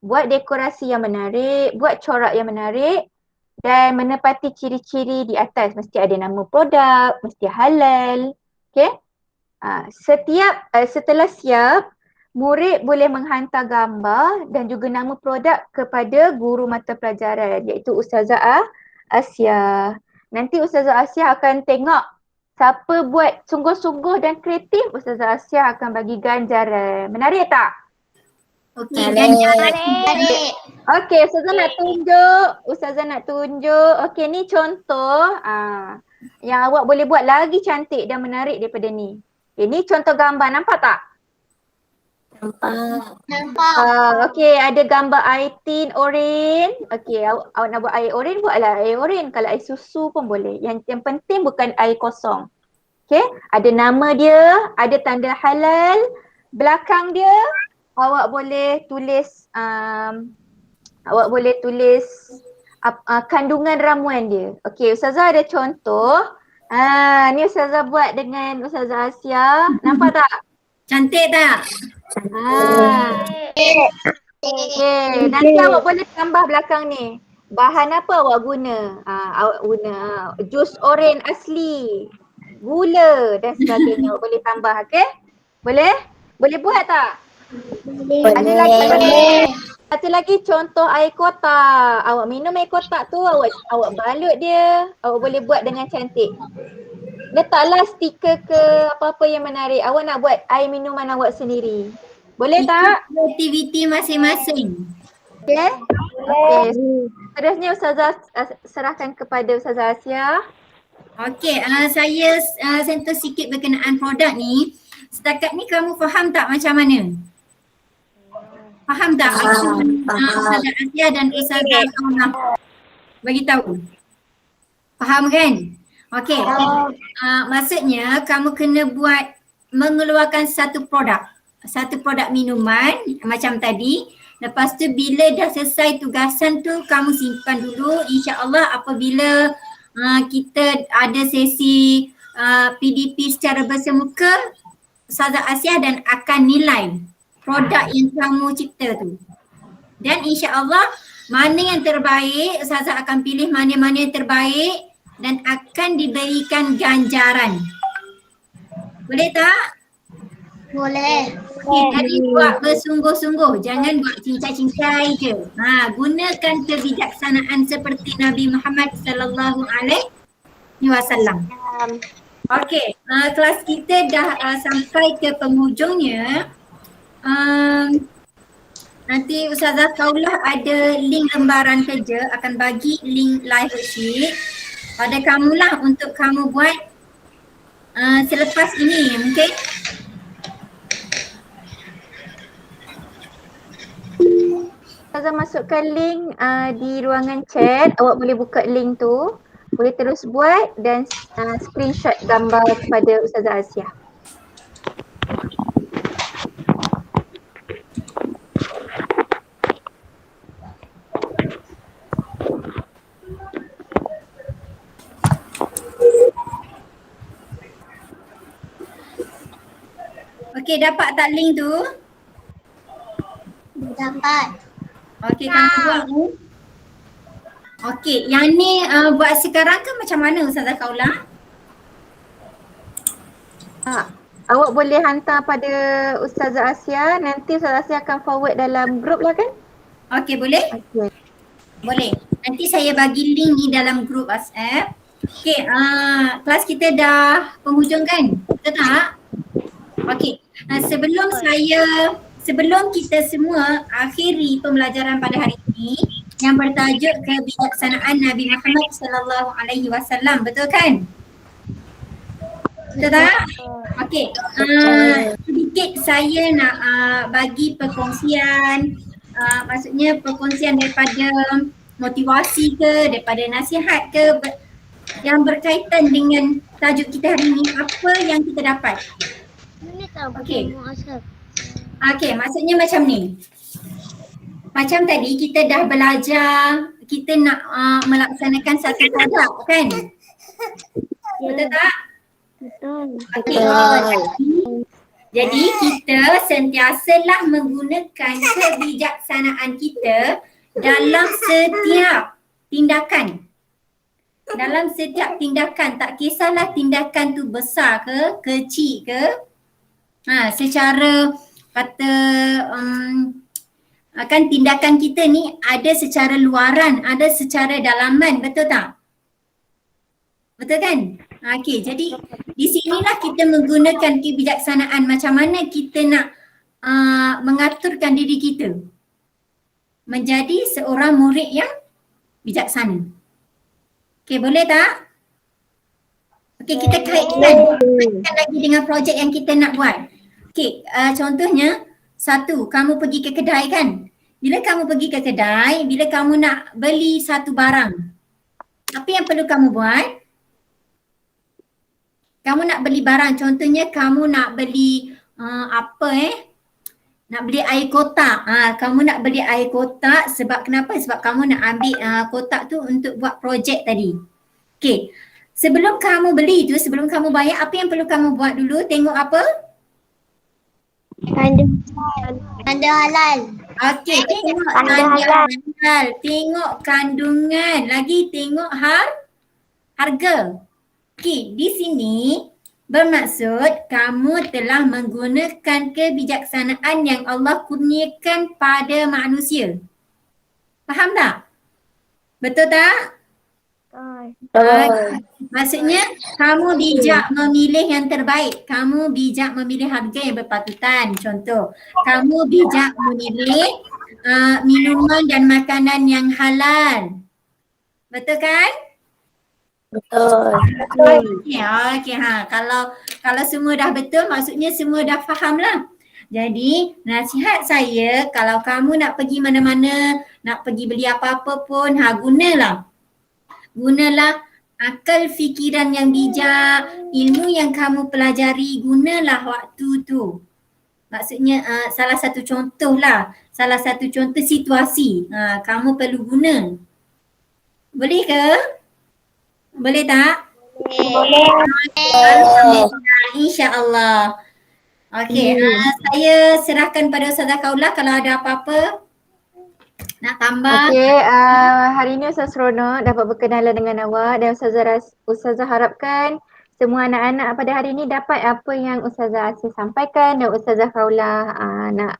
buat dekorasi yang menarik, buat corak yang menarik. Dan menepati ciri-ciri di atas, mesti ada nama produk, mesti halal. Okay? Setelah siap, murid boleh menghantar gambar dan juga nama produk kepada guru mata pelajaran iaitu Ustazah Asia. Nanti Ustazah Asia akan tengok siapa buat sungguh-sungguh dan kreatif, Ustazah Asia akan bagi ganjaran. Menarik tak? Okey, ganjaran. Okey, Ustazah nak tunjuk. Okey, ni contoh yang awak boleh buat lagi cantik dan menarik daripada ni. Okay, ni contoh gambar, nampak tak? Nampak. Okey, ada gambar air tin oren. Okey, awak nak buat air oren, buatlah air oren. Kalau air susu pun boleh. Yang penting bukan air kosong. Okey, ada nama dia, ada tanda halal. Belakang dia awak boleh tulis kandungan ramuan dia. Okey, Ustazah ada contoh. Ni Ustazah buat dengan Ustazah Asia. Nampak tak? Cantik tak? Okey, nanti awak boleh tambah belakang ni. Bahan apa awak guna? Awak guna jus oren asli, gula dan sebagainya. Awak boleh tambah, okey? Boleh? Boleh buat tak? Ada lagi. Satu lagi contoh air kotak. Awak minum air kotak tu, awak balut dia. Awak boleh buat dengan cantik. Letaklah stiker ke apa-apa yang menarik. Awak nak buat air minuman awak sendiri. Boleh tak? Aktiviti masing-masing. Okay? Okay. Terusnya Ustazah serahkan kepada Ustazah Asia. Okey, saya sentuh sikit berkenaan produk ni. Setakat ni kamu faham tak macam mana? Faham tak? Ustazah Asia dan Ustazah Auna bagi tahu. Faham kan? Okey. Maksudnya kamu kena mengeluarkan satu produk minuman macam tadi. Lepas tu bila dah selesai tugasan tu kamu simpan dulu. InsyaAllah apabila kita ada sesi PDP secara bersemuka, Ustazah Asia dan akan nilai produk yang kamu cipta tu. Dan insya-Allah mana yang terbaik, Ustazah akan pilih mana-mana yang terbaik dan akan diberikan ganjaran. Boleh tak? Boleh. Okey, jadi buat bersungguh-sungguh, jangan buat cincai-cincai je. Gunakan kebijaksanaan seperti Nabi Muhammad sallallahu alaihi wasallam. Okey, kelas kita dah sampai ke penghujungnya. Nanti Ustazah Kaulah ada link lembaran kerja, akan bagi link live worksheet pada kamulah untuk kamu buat selepas ini, mungkin. Ustazah masukkan link di ruangan chat. Awak boleh buka link tu. Boleh terus buat dan screenshot gambar kepada Ustazah Asia. Okey, dapat tak link tu? Dapat. Okey, kamu buat ni. Okey, yang ni buat sekarang ke macam mana Ustazah Kaulah? Awak boleh hantar pada Ustazah Asia. Nanti Ustazah Asia akan forward dalam grup lah kan? Okey, boleh? Okey. Boleh. Nanti saya bagi link ni dalam grup WhatsApp. Okey, kelas kita dah penghujung kan? Betul tak? Okey, sebelum kita semua akhiri pembelajaran pada hari ini yang bertajuk kebijaksanaan Nabi Muhammad sallallahu alaihi wasallam, betul kan? Betul tak? Okey, sedikit saya nak bagi perkongsian, maksudnya perkongsian daripada motivasi ke, daripada nasihat ke yang berkaitan dengan tajuk kita hari ini, apa yang kita dapat. Okey. Okey, maksudnya macam ni. Macam tadi kita dah belajar, kita nak melaksanakan satu produk kan? Betul tak? Betul. Okey. Jadi kita sentiasalah menggunakan kebijaksanaan kita dalam setiap tindakan. Dalam setiap tindakan, tak kisahlah tindakan tu besar ke, kecil ke. Secara kata kan tindakan kita ni ada secara luaran, ada secara dalaman, betul tak? Betul kan? Okey, jadi di sinilah kita menggunakan kebijaksanaan macam mana kita nak mengaturkan diri kita menjadi seorang murid yang bijaksana. Okey, boleh tak? Okey, kita kaitkan lagi dengan projek yang kita nak buat. Okey, contohnya satu, kamu pergi ke kedai kan? Bila kamu pergi ke kedai, bila kamu nak beli satu barang, apa yang perlu kamu buat? Kamu nak beli barang, contohnya kamu nak beli nak beli air kotak. Kamu nak beli air kotak sebab kenapa? Sebab kamu nak ambil kotak tu untuk buat projek tadi. Okey. Sebelum kamu beli tu, sebelum kamu bayar, apa yang perlu kamu buat dulu? Tengok apa? Tanda halal. Okey, tengok tanda halal. Tengok kandungan. Lagi tengok harga. Okey, di sini bermaksud kamu telah menggunakan kebijaksanaan yang Allah kurniakan pada manusia. Faham tak? Betul tak? Maksudnya kamu bijak memilih yang terbaik. Kamu bijak memilih harga yang berpatutan. Contoh, kamu bijak memilih minuman dan makanan yang halal. Betul kan? Betul. Okey. Kalau semua dah betul, maksudnya semua dah faham lah. Jadi nasihat saya, kalau kamu nak pergi mana-mana, nak pergi beli apa-apa pun, gunalah akal fikiran yang bijak, ilmu yang kamu pelajari, gunalah waktu tu. Maksudnya salah satu contoh situasi kamu perlu guna. Boleh ke? Boleh tak? Boleh. InsyaAllah. Okey, saya serahkan pada Ustazah Kaulah kalau ada apa-apa nak tambah. Okey, hari ini Ustaz Seronok dapat berkenalan dengan awak dan Ustazah harapkan semua anak-anak pada hari ni dapat apa yang Ustazah Asia sampaikan dan Ustazah Khawlah nak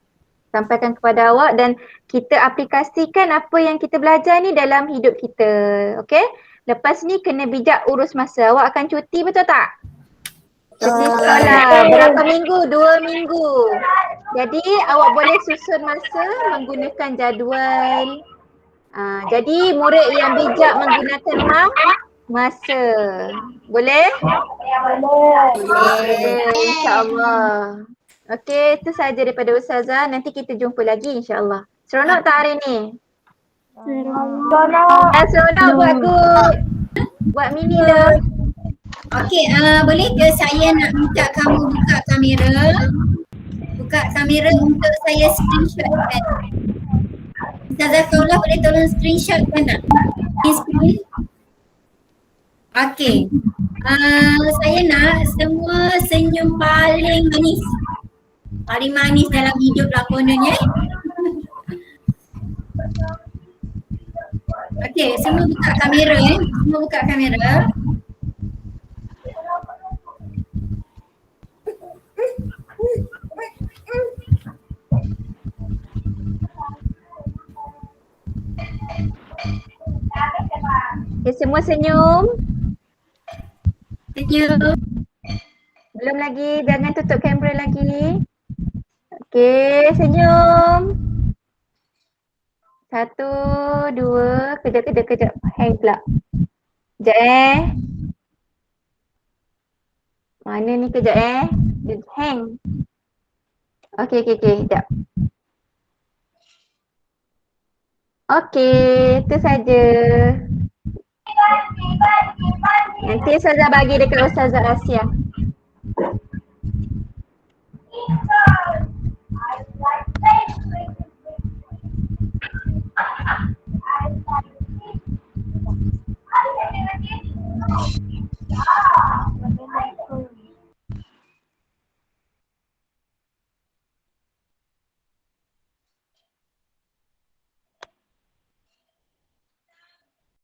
sampaikan kepada awak dan kita aplikasikan apa yang kita belajar ni dalam hidup kita. Okey? Lepas ni kena bijak urus masa. Awak akan cuti betul tak? Cuti sekolah. Berapa minggu? 2 minggu. Jadi awak boleh susun masa menggunakan jadual. Jadi murid yang bijak menggunakan masa. Boleh? Boleh. InsyaAllah. Okey, itu saja daripada Ustazah. Nanti kita jumpa lagi insyaAllah. Seronok tak hari ni? Seronok buat group. Buat mini lah. Okey, boleh ke saya nak minta kamu buka kamera? Buka kamera untuk saya screenshotkan. Ustazah Khawlah boleh tolong screenshotkan tak? Screen. Okey. Saya nak semua senyum paling manis. Paling manis dalam hidup lah kononnya. Okey, semua buka kamera Semua buka kamera. Okay, semua senyum. Senyum. Belum lagi, jangan tutup kamera lagi. Okey, senyum. 1, 2, kejap. Hang pula. Kejap Mana ni kejap Dia hang. Okey, kejap. Okey, itu saja. Nanti Ustazah bagi dekat Ustazah Asia.